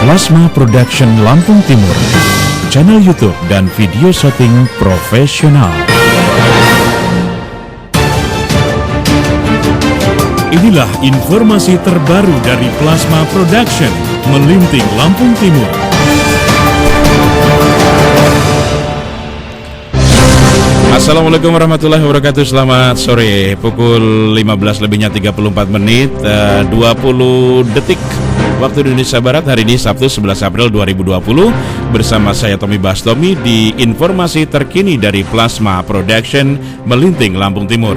Plasma Production Lampung Timur, channel YouTube dan video syuting profesional. Inilah informasi terbaru dari Plasma Production Melinting Lampung Timur. Assalamualaikum warahmatullahi wabarakatuh. Selamat sore. Pukul 15:34 20 detik waktu Indonesia Barat. Hari ini Sabtu 11 April 2020. Bersama saya Tommy Bastomi di informasi terkini dari Plasma Production Melinting Lampung Timur.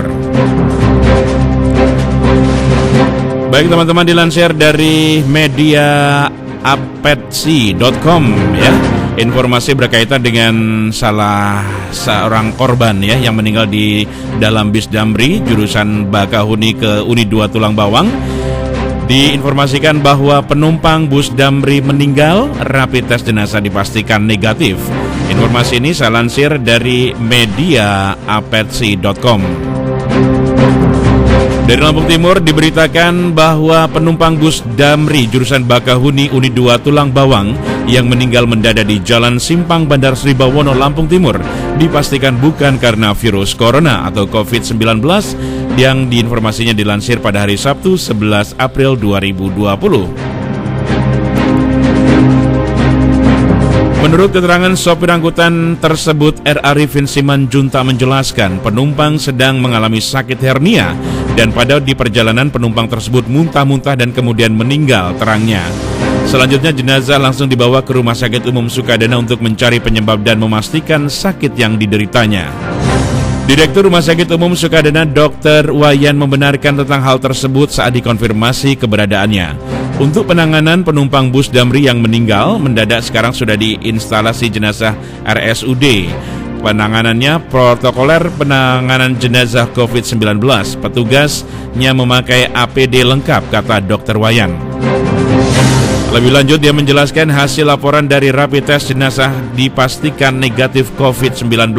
Baik teman-teman, dilansir dari media apetsi.com ya. Informasi berkaitan dengan salah seorang korban ya yang meninggal di dalam bis Damri jurusan Bakahuni ke Uni 2 Tulang Bawang. Diinformasikan bahwa penumpang bus Damri meninggal, rapid test jenazah dipastikan negatif. Informasi ini saya lansir dari media apetsi.com. Dari Lampung Timur diberitakan bahwa penumpang bus Damri jurusan Bakahuni Uni 2 Tulang Bawang yang meninggal mendadak di Jalan Simpang Bandar Sri Bawono, Lampung Timur dipastikan bukan karena virus corona atau COVID-19 yang diinformasinya dilansir pada hari Sabtu 11 April 2020. Menurut keterangan sopir angkutan tersebut, R. Arifin Simanjunta menjelaskan penumpang sedang mengalami sakit hernia dan pada di perjalanan penumpang tersebut muntah-muntah dan kemudian meninggal, terangnya. Selanjutnya jenazah langsung dibawa ke Rumah Sakit Umum Sukadana untuk mencari penyebab dan memastikan sakit yang dideritanya. Direktur Rumah Sakit Umum Sukadana Dr. Wayan membenarkan tentang hal tersebut saat dikonfirmasi keberadaannya. Untuk penanganan penumpang bus Damri yang meninggal, mendadak sekarang sudah diinstalasi jenazah RSUD. Penanganannya protokoler penanganan jenazah COVID-19. Petugasnya memakai APD lengkap, kata Dr. Wayan. Lebih lanjut, dia menjelaskan hasil laporan dari rapid test jenazah dipastikan negatif COVID-19.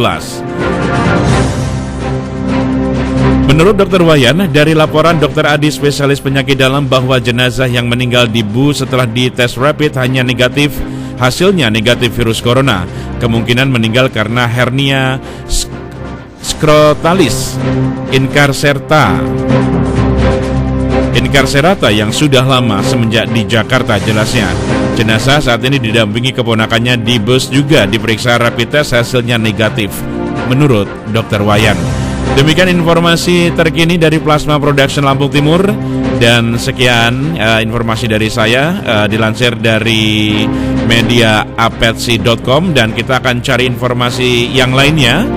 Menurut Dr. Wayan, dari laporan Dr. Adi spesialis penyakit dalam bahwa jenazah yang meninggal di bus setelah dites rapid hanya negatif, hasilnya negatif virus corona. Kemungkinan meninggal karena hernia scrotalis incarcerata yang sudah lama semenjak di Jakarta, jelasnya. Jenazah saat ini didampingi keponakannya di bus juga diperiksa rapid test, hasilnya negatif menurut Dr. Wayan. Demikian informasi terkini dari Plasma Production Lampung Timur. Dan sekian informasi dari saya dilansir dari media apetsi.com. Dan kita akan cari informasi yang lainnya.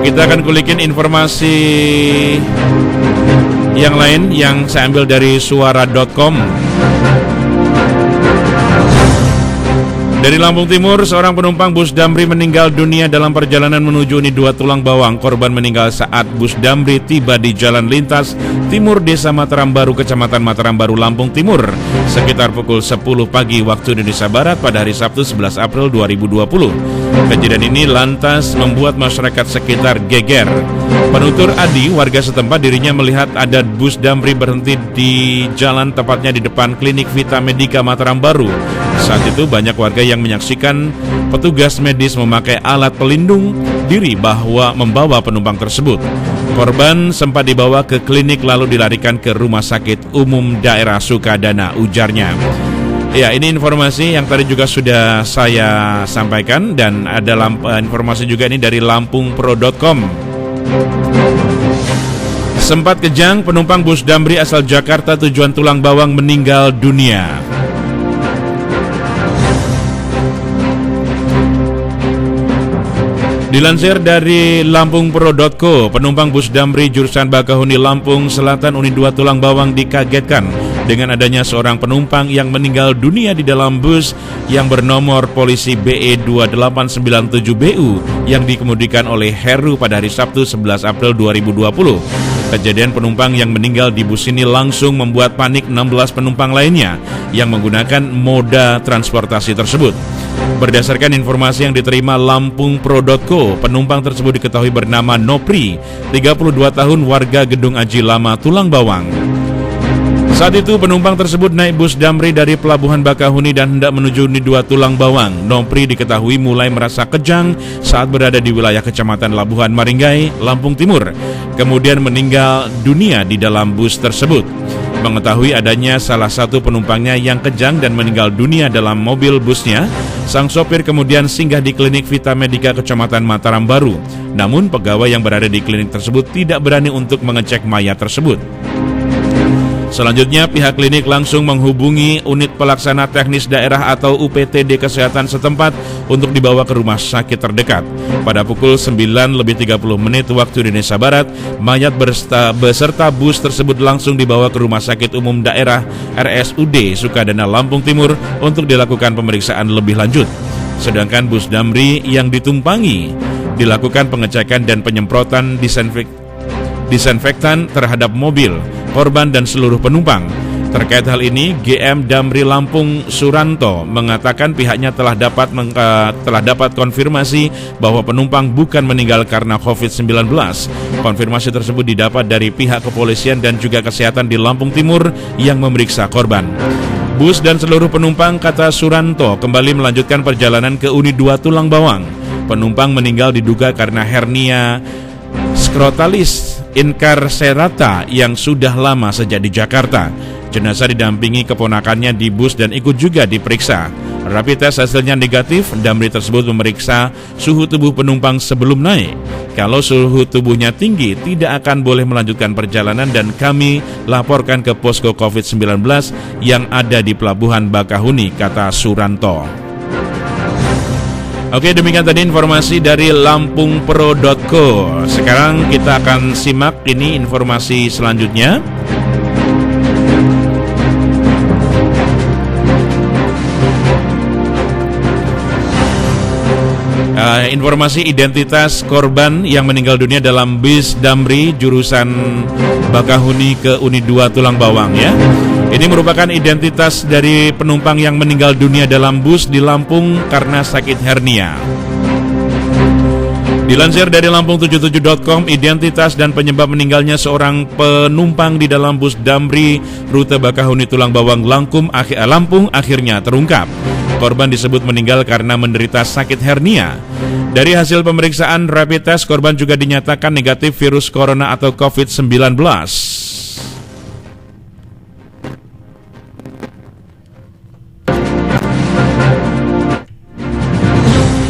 Kita akan kulikin informasi yang lain yang saya ambil dari suara.com. Dari Lampung Timur, seorang penumpang bus Damri meninggal dunia dalam perjalanan menuju Uni 2 Tulang Bawang. Korban meninggal saat bus Damri tiba di Jalan Lintas Timur Desa Mataram Baru, Kecamatan Mataram Baru, Lampung Timur, sekitar pukul 10 pagi waktu Indonesia Barat pada hari Sabtu 11 April 2020. Kejadian ini lantas membuat masyarakat sekitar geger. Penutur Adi, warga setempat, dirinya melihat ada bus Damri berhenti di jalan, tepatnya di depan klinik Vita Medica Mataram Baru. Saat itu banyak warga yang menyaksikan petugas medis memakai alat pelindung diri bahwa membawa penumpang tersebut. Korban sempat dibawa ke klinik lalu dilarikan ke Rumah Sakit Umum Daerah Sukadana, ujarnya. Ya, ini informasi yang tadi juga sudah saya sampaikan. Dan ada informasi juga ini dari lampungpro.com. Sempat kejang, penumpang bus Damri asal Jakarta tujuan Tulang Bawang meninggal dunia. Dilansir dari lampungpro.co, penumpang bus Damri jurusan Bakahuni Lampung Selatan Uni 2 Tulang Bawang dikagetkan dengan adanya seorang penumpang yang meninggal dunia di dalam bus yang bernomor polisi BE 2897BU yang dikemudikan oleh Heru pada hari Sabtu 11 April 2020. Kejadian penumpang yang meninggal di bus ini langsung membuat panik 16 penumpang lainnya yang menggunakan moda transportasi tersebut. Berdasarkan informasi yang diterima lampungpro.co, penumpang tersebut diketahui bernama Nopri, 32 tahun, warga Gedung Aji Lama, Tulang Bawang. Saat itu penumpang tersebut naik bus Damri dari Pelabuhan Bakahuni dan hendak menuju Unit 2 Tulang Bawang. Nopri diketahui mulai merasa kejang saat berada di wilayah Kecamatan Labuhan Maringgai, Lampung Timur. Kemudian meninggal dunia di dalam bus tersebut. Mengetahui adanya salah satu penumpangnya yang kejang dan meninggal dunia dalam mobil busnya, sang sopir kemudian singgah di klinik Vita Medica Kecamatan Mataram Baru. Namun pegawai yang berada di klinik tersebut tidak berani untuk mengecek mayat tersebut. Selanjutnya pihak klinik langsung menghubungi unit pelaksana teknis daerah atau UPTD kesehatan setempat untuk dibawa ke rumah sakit terdekat. Pada pukul 9:30 waktu Indonesia Barat, mayat beserta bus tersebut langsung dibawa ke rumah sakit umum daerah RSUD Sukadana Lampung Timur untuk dilakukan pemeriksaan lebih lanjut. Sedangkan bus Damri yang ditumpangi dilakukan pengecekan dan penyemprotan disinfektan terhadap mobil, korban dan seluruh penumpang. Terkait hal ini, GM Damri Lampung Suranto mengatakan pihaknya telah dapat konfirmasi bahwa penumpang bukan meninggal karena COVID-19. Konfirmasi tersebut didapat dari pihak kepolisian dan juga kesehatan di Lampung Timur yang memeriksa korban. Bus dan seluruh penumpang, kata Suranto, kembali melanjutkan perjalanan ke Unit 2 Tulang Bawang. Penumpang meninggal diduga karena hernia skrotalis incarcerata yang sudah lama sejak di Jakarta. Jenazah didampingi keponakannya di bus dan ikut juga diperiksa. Rapid test hasilnya negatif. Damri tersebut memeriksa suhu tubuh penumpang sebelum naik. Kalau suhu tubuhnya tinggi, tidak akan boleh melanjutkan perjalanan dan kami laporkan ke posko COVID-19 yang ada di Pelabuhan Bakahuni, kata Suranto. Oke, demikian tadi informasi dari lampungpro.co. Sekarang kita akan simak ini informasi selanjutnya. Informasi identitas korban yang meninggal dunia dalam bis Damri jurusan Bakahuni ke Unit 2 Tulang Bawang ya. Ini merupakan identitas dari penumpang yang meninggal dunia dalam bus di Lampung karena sakit hernia. Dilansir dari lampung77.com, identitas dan penyebab meninggalnya seorang penumpang di dalam bus Damri rute Bakahuni Tulang Bawang Lampung akhirnya terungkap. Korban disebut meninggal karena menderita sakit hernia. Dari hasil pemeriksaan rapid test, korban juga dinyatakan negatif virus corona atau COVID-19.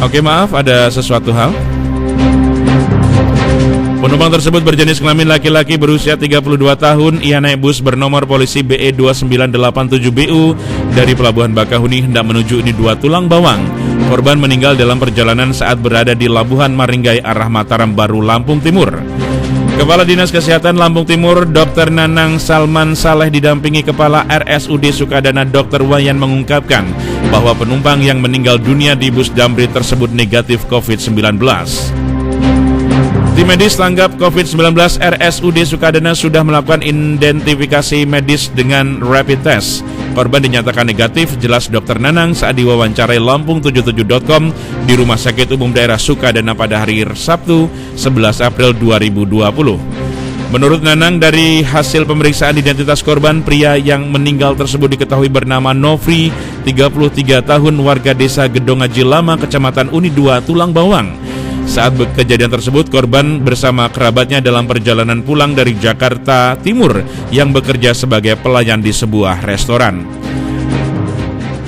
Oke, maaf, ada sesuatu hal. Penumpang tersebut berjenis kelamin laki-laki berusia 32 tahun. Ia naik bus bernomor polisi BE 2987BU dari Pelabuhan Bakahuni hendak menuju Unit 2 Tulang Bawang. Korban meninggal dalam perjalanan saat berada di Labuhan Maringgai arah Mataram Baru, Lampung Timur. Kepala Dinas Kesehatan Lampung Timur, Dr. Nanang Salman Saleh didampingi Kepala RSUD Sukadana Dr. Wayan mengungkapkan bahwa penumpang yang meninggal dunia di bus Damri tersebut negatif COVID-19. Tim medis tanggap COVID-19 RSUD Sukadana sudah melakukan identifikasi medis dengan rapid test. Korban dinyatakan negatif, jelas Dr. Nanang saat diwawancarai lampung77.com di Rumah Sakit Umum Daerah Sukadana pada hari Sabtu 11 April 2020. Menurut Nanang, dari hasil pemeriksaan identitas korban, pria yang meninggal tersebut diketahui bernama Nofri, 33 tahun, warga desa Gedong Aji Lama, Kecamatan Unit 2 Tulang Bawang. Saat kejadian tersebut, korban bersama kerabatnya dalam perjalanan pulang dari Jakarta Timur yang bekerja sebagai pelayan di sebuah restoran.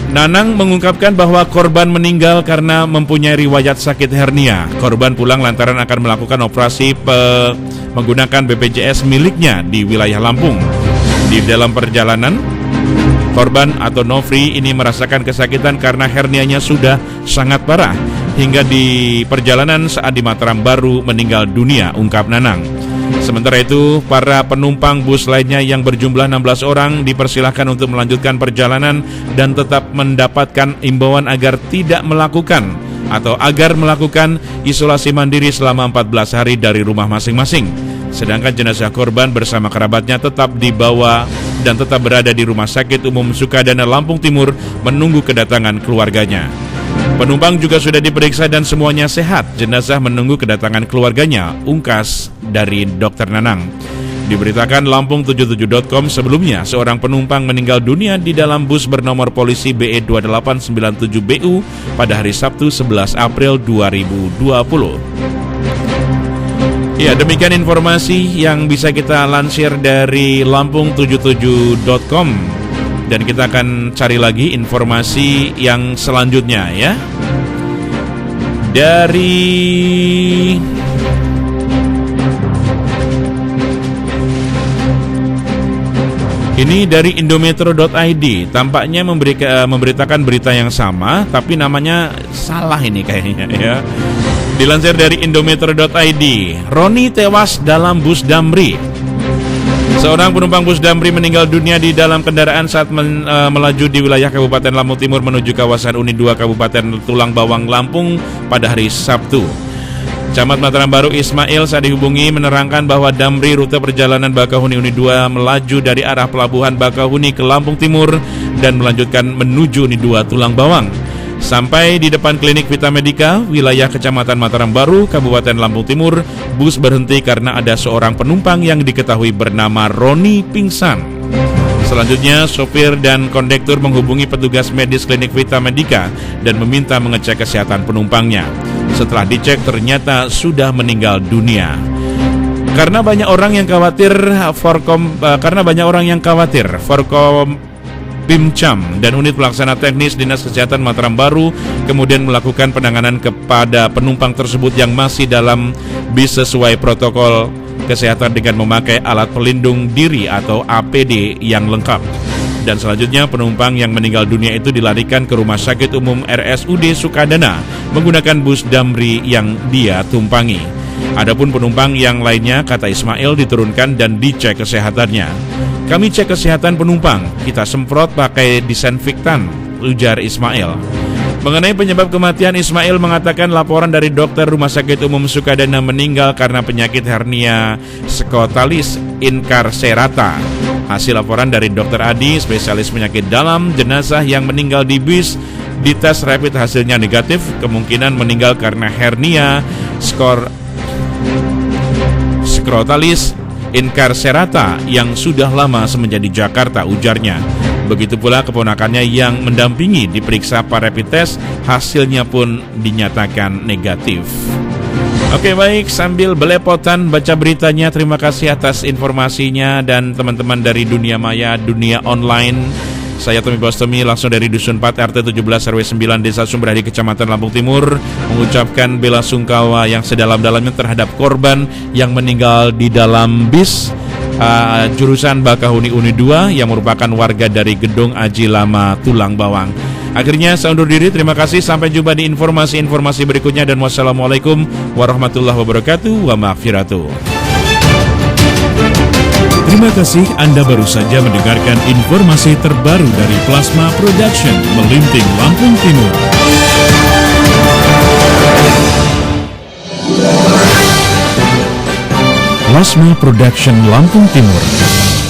Nanang mengungkapkan bahwa korban meninggal karena mempunyai riwayat sakit hernia. Korban pulang lantaran akan melakukan operasi menggunakan BPJS miliknya di wilayah Lampung. Di dalam perjalanan, korban atau Nofri ini merasakan kesakitan karena hernianya sudah sangat parah. Hingga di perjalanan saat di Mataram Baru meninggal dunia, ungkap Nanang. Sementara itu, para penumpang bus lainnya yang berjumlah 16 orang dipersilahkan untuk melanjutkan perjalanan dan tetap mendapatkan imbauan agar melakukan isolasi mandiri selama 14 hari dari rumah masing-masing. Sedangkan jenazah korban bersama kerabatnya tetap dibawa dan tetap berada di Rumah Sakit Umum Sukadana Lampung Timur menunggu kedatangan keluarganya. Penumpang juga sudah diperiksa dan semuanya sehat. Jenazah menunggu kedatangan keluarganya, ungkas dari Dr. Nanang. Diberitakan Lampung77.com sebelumnya, seorang penumpang meninggal dunia di dalam bus bernomor polisi BE2897BU pada hari Sabtu 11 April 2020. Ya, demikian informasi yang bisa kita lansir dari Lampung77.com. Dan kita akan cari lagi informasi yang selanjutnya ya. Ini dari Indometro.id. Tampaknya memberitakan berita yang sama, tapi namanya salah ini kayaknya ya. Dilansir dari Indometro.id, Roni tewas dalam bus Damri. Seorang penumpang bus Damri meninggal dunia di dalam kendaraan saat melaju di wilayah Kabupaten Lampung Timur menuju kawasan Uni 2 Kabupaten Tulang Bawang, Lampung pada hari Sabtu. Camat Mataram Baru Ismail saat dihubungi menerangkan bahwa Damri rute perjalanan Bakahuni Uni 2 melaju dari arah pelabuhan Bakahuni ke Lampung Timur dan melanjutkan menuju Uni 2 Tulang Bawang. Sampai di depan klinik Vita Medica, wilayah Kecamatan Mataram Baru, Kabupaten Lampung Timur, bus berhenti karena ada seorang penumpang yang diketahui bernama Roni pingsan. Selanjutnya, sopir dan kondektur menghubungi petugas medis klinik Vita Medica dan meminta mengecek kesehatan penumpangnya. Setelah dicek, ternyata sudah meninggal dunia. Karena banyak orang yang khawatir, Forkom Pimcam dan unit pelaksana teknis Dinas Kesehatan Mataram Baru kemudian melakukan penanganan kepada penumpang tersebut yang masih dalam bis sesuai protokol kesehatan dengan memakai alat pelindung diri atau APD yang lengkap. Dan selanjutnya penumpang yang meninggal dunia itu dilarikan ke Rumah Sakit Umum RSUD Sukadana menggunakan bus Damri yang dia tumpangi. Adapun penumpang yang lainnya, kata Ismail, diturunkan dan dicek kesehatannya. Kami cek kesehatan penumpang, kita semprot pakai disinfektan, ujar Ismail. Mengenai penyebab kematian, Ismail mengatakan laporan dari dokter Rumah Sakit Umum Sukadana meninggal karena penyakit hernia scotalis incarcerata. Hasil laporan dari Dr. Adi, spesialis penyakit dalam, jenazah yang meninggal di bis dites rapid hasilnya negatif, kemungkinan meninggal karena hernia scotalis incarcerata yang sudah lama semenjak di Jakarta, ujarnya. Begitu pula keponakannya yang mendampingi diperiksa para rapid test, hasilnya pun dinyatakan negatif. Oke, baik, sambil belepotan baca beritanya, terima kasih atas informasinya dan teman-teman dari dunia maya, dunia online. Saya Tommy Bastomi langsung dari Dusun 4 RT 17 RW 9 Desa Sumberadi Kecamatan Lampung Timur mengucapkan bela sungkawa yang sedalam-dalamnya terhadap korban yang meninggal di dalam bis jurusan Bakahuni Uni 2 yang merupakan warga dari Gedung Aji Lama Tulang Bawang. Akhirnya saya undur diri, terima kasih, sampai jumpa di informasi-informasi berikutnya dan wassalamualaikum warahmatullahi wabarakatuh wa maghfiratuh. Terima kasih, Anda baru saja mendengarkan informasi terbaru dari Plasma Production Melinting Lampung Timur. Plasma Production Lampung Timur,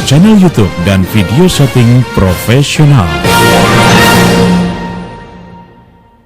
channel YouTube dan video syuting profesional.